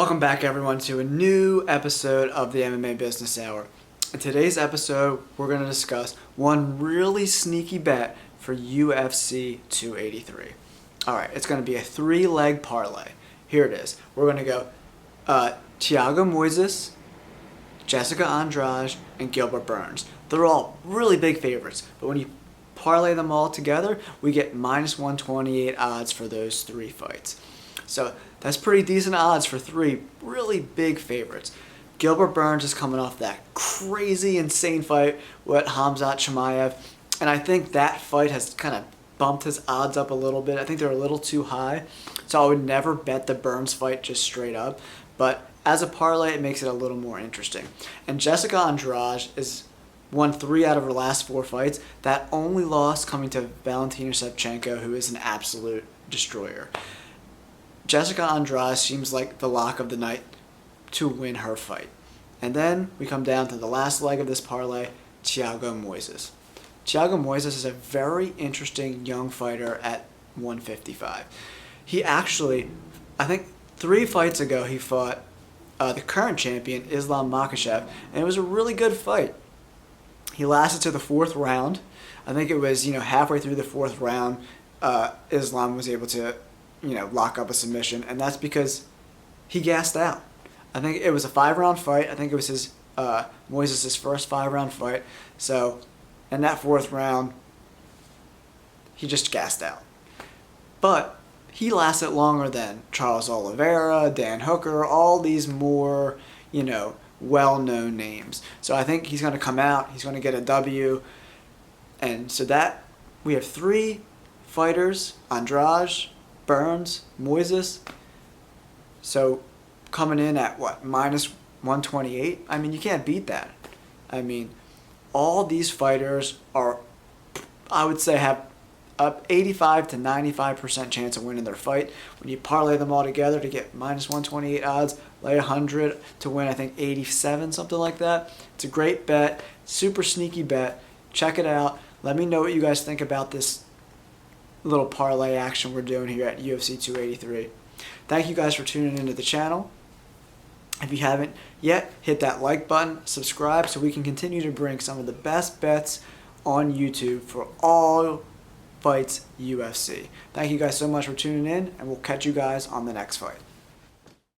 Welcome back everyone to a new episode of the MMA Business Hour. In today's episode, we're going to discuss one really sneaky bet for UFC 283. Alright, it's going to be a 3-leg parlay. Here it is. We're going to go Thiago Moises, Jessica Andrade, and Gilbert Burns. They're all really big favorites, but when you parlay them all together, we get minus 128 odds for those 3 fights. So that's pretty decent odds for 3 really big favorites. Gilbert Burns is coming off that crazy, insane fight with Khamzat Chimaev, and I think that fight has kind of bumped his odds up a little bit. I think they're a little too high, so I would never bet the Burns fight just straight up, but as a parlay, it makes it a little more interesting. And Jessica Andrade won 3 out of her last 4 fights. That only loss coming to Valentina Shevchenko, who is an absolute destroyer. Jessica Andrade seems like the lock of the night to win her fight. And then we come down to the last leg of this parlay, Thiago Moises. Thiago Moises is a very interesting young fighter at 155. He actually, I think 3 fights ago, he fought the current champion, Islam Makhachev, and it was a really good fight. He lasted to the 4th round. I think it was, halfway through the 4th round, Islam was able to lock up a submission, and that's because he gassed out. I think it was a 5-round fight. I think it was his Moises' first 5-round fight. So in that 4th round, he just gassed out. But he lasted longer than Charles Oliveira, Dan Hooker, all these more, well-known names. So I think he's going to come out, he's going to get a W. And so that we have 3 fighters, Andrade, Burns, Moises. So coming in at minus 128? I mean, you can't beat that. I mean, all these fighters are, I would say, have a 85 to 95% chance of winning their fight. When you parlay them all together to get minus 128 odds, lay 100 to win, I think 87, something like that. It's a great bet, super sneaky bet. Check it out. Let me know what you guys think about this little parlay action we're doing here at UFC 283. Thank you guys for tuning into the channel. If you haven't yet, hit that like button, subscribe so we can continue to bring some of the best bets on YouTube for all fights UFC. Thank you guys so much for tuning in, and we'll catch you guys on the next fight.